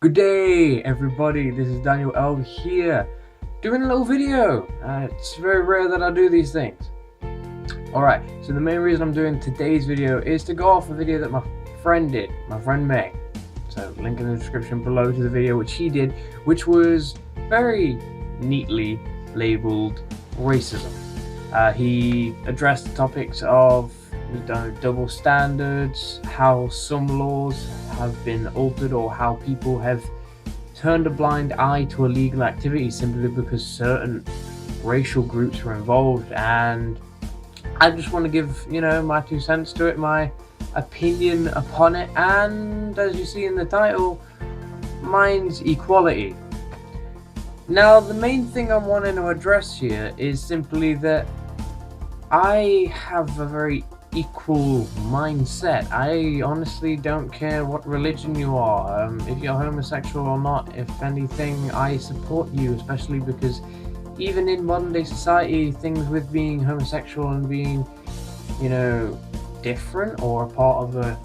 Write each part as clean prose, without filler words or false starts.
Good day, everybody. This is Daniel L here, doing a little video. It's very rare that I do these things. Alright, so the main reason I'm doing today's video is to go off a video that my friend did, my friend May. So, link in the description below to the video which he did, which was very neatly labeled racism. He addressed the topics of double standards, how some laws have been altered, or how people have turned a blind eye to illegal activity simply because certain racial groups were involved. And I just want to give, my 2 cents to it, my opinion upon it, and as you see in the title, mine's equality. Now, the main thing I'm wanting to address here is simply that I have a very equal mindset. I honestly don't care what religion you are, if you're homosexual or not. If anything, I support you, especially because even in modern day society, things with being homosexual and being, different, or a part of a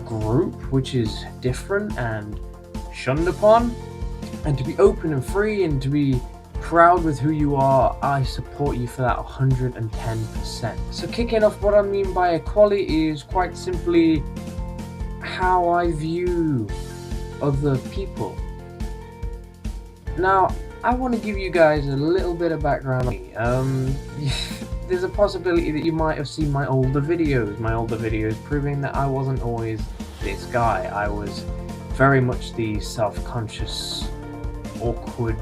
group which is different and shunned upon, and to be open and free and to be proud with who you are, I support you for that 110%. So kicking off, what I mean by equality is quite simply how I view other people. Now, I want to give you guys a little bit of background on me. There's a possibility that you might have seen my older videos proving that I wasn't always this guy. I was very much the self-conscious, awkward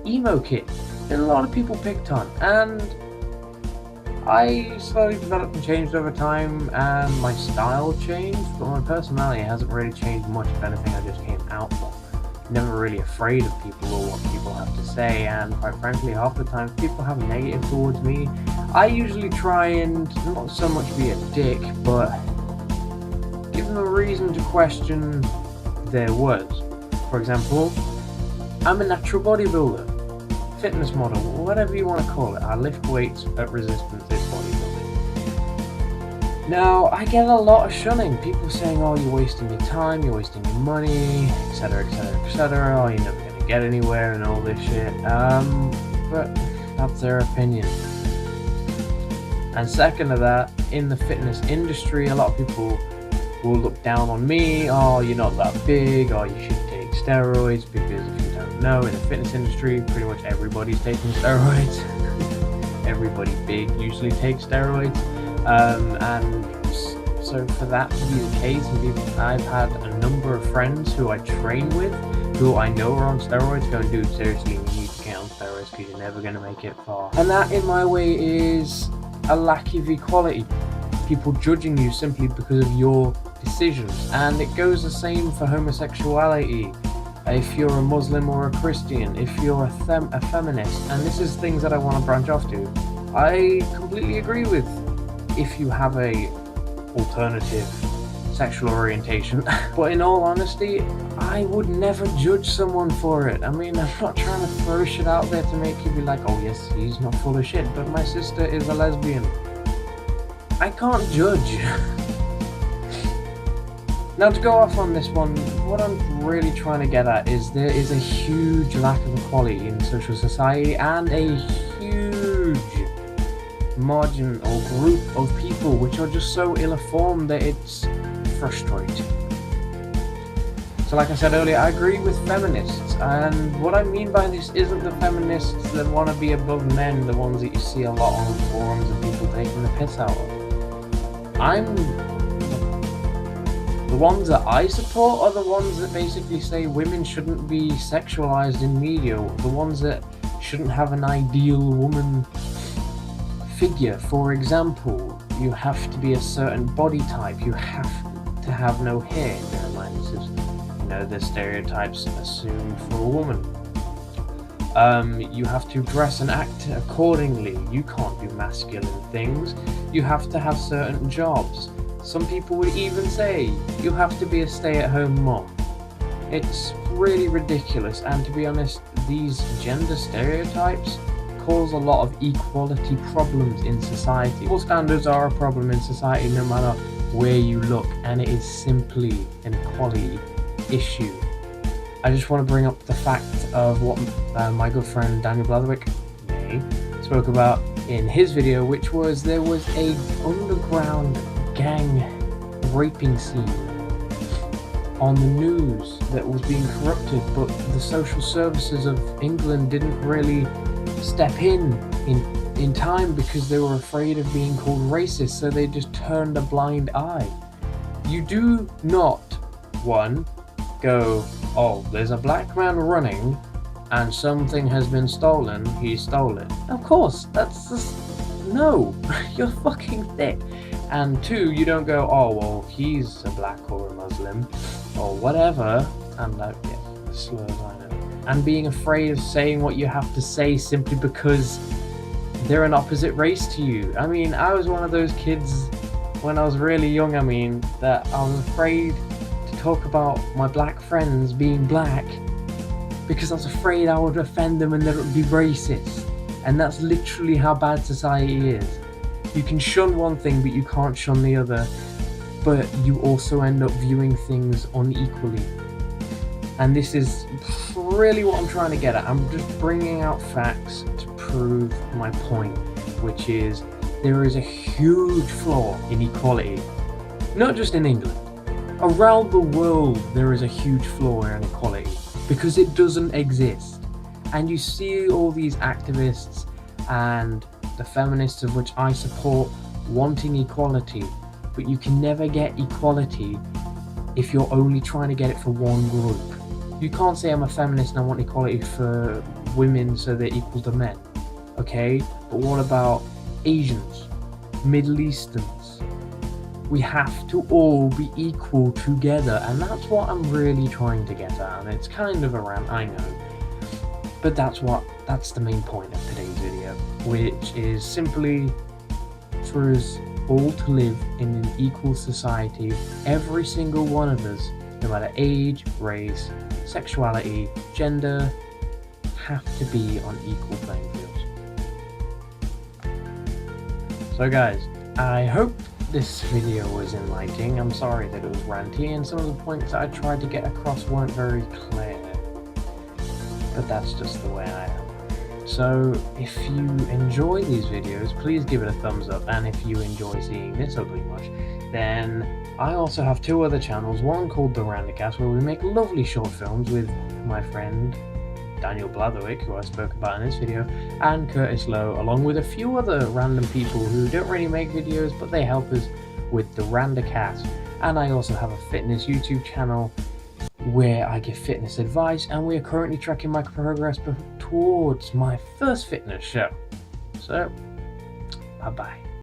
emo kid that a lot of people picked on, and I slowly developed and changed over time, and my style changed, but my personality hasn't really changed much. If anything, I just came out more. Never really afraid of people or what people have to say, and quite frankly, half the time people have negative towards me. I usually try and not so much be a dick, but give them a reason to question their words. For example, I'm a natural bodybuilder, fitness model, whatever you want to call it. I lift weights at resistance is bodybuilding. Now, I get a lot of shunning. People saying, oh, you're wasting your time, you're wasting your money, etc, etc, etc. Oh, you're never going to get anywhere and all this shit. But that's their opinion. And second to that, in the fitness industry, a lot of people will look down on me. Oh, you're not that big, or you should take steroids, because if you don't know, in the fitness industry, pretty much everybody's taking steroids. Everybody big usually takes steroids, and so for that to be the case, I've had a number of friends who I train with who I know are on steroids going, dude, seriously, you need to get on steroids because you're never going to make it far. And that, in my way, is a lack of equality. People judging you simply because of your decisions. And it goes the same for homosexuality. If you're a Muslim or a Christian, if you're a feminist, and this is things that I want to branch off to, I completely agree with if you have a alternative sexual orientation. But in all honesty, I would never judge someone for it. I mean, I'm not trying to throw shit out there to make you be like, oh yes, he's not full of shit, but my sister is a lesbian. I can't judge. Now, to go off on this one, what I'm really trying to get at is there is a huge lack of equality in social society, and a huge margin or group of people which are just so ill-informed that it's frustrating. So like I said earlier, I agree with feminists, and what I mean by this isn't the feminists that want to be above men, the ones that you see a lot on forums and people taking the piss out of. The ones that I support are the ones that basically say women shouldn't be sexualized in media, the ones that shouldn't have an ideal woman figure. For example, you have to be a certain body type, you have to have no hair. Bear in mind, this is, the stereotypes assumed for a woman. You have to dress and act accordingly. You can't do masculine things. You have to have certain jobs. Some people would even say you have to be a stay-at-home mom. It's really ridiculous, and to be honest, these gender stereotypes cause a lot of equality problems in society. Double standards are a problem in society no matter where you look, and it is simply an equality issue. I just want to bring up the fact of what my good friend Daniel Blatherwick spoke about in his video, which was there was a underground gang raping scene on the news that was being corrupted, but the social services of England didn't really step in time because they were afraid of being called racist, so they just turned a blind eye. You do not, one, go, oh, there's a black man running and something has been stolen, he stole it. Of course, that's just, no, you're fucking thick. And two, you don't go, oh, well, he's a black or a Muslim or whatever, and yeah, slurs, I know. And being afraid of saying what you have to say simply because they're an opposite race to you. I mean, I was one of those kids when I was really young, that I was afraid to talk about my black friends being black because I was afraid I would offend them and that it would be racist. And that's literally how bad society is. You can shun one thing, but you can't shun the other. But you also end up viewing things unequally. And this is really what I'm trying to get at. I'm just bringing out facts to prove my point, which is there is a huge flaw in equality. Not just in England. Around the world, there is a huge flaw in equality because it doesn't exist. And you see all these activists and the feminists, of which I support, wanting equality, but you can never get equality if you're only trying to get it for one group. You can't say I'm a feminist and I want equality for women so they're equal to men, okay? But what about Asians, Middle Easterns? We have to all be equal together, and that's what I'm really trying to get at, and it's kind of a rant, I know. But that's the main point of today's video, which is simply for us all to live in an equal society. Every single one of us, no matter age, race, sexuality, gender, have to be on equal playing fields. So guys, I hope this video was enlightening. I'm sorry that it was ranty and some of the points that I tried to get across weren't very clear. But that's just the way I am. So if you enjoy these videos, please give it a thumbs up, and if you enjoy seeing this ugly mush, then I also have two other channels, one called The Randacast, where we make lovely short films with my friend Daniel Blatherwick, who I spoke about in this video, and Curtis Lowe, along with a few other random people who don't really make videos, but they help us with The Randacast. And I also have a fitness YouTube channel where I give fitness advice, and we are currently tracking my progress towards my first fitness show. So, bye bye.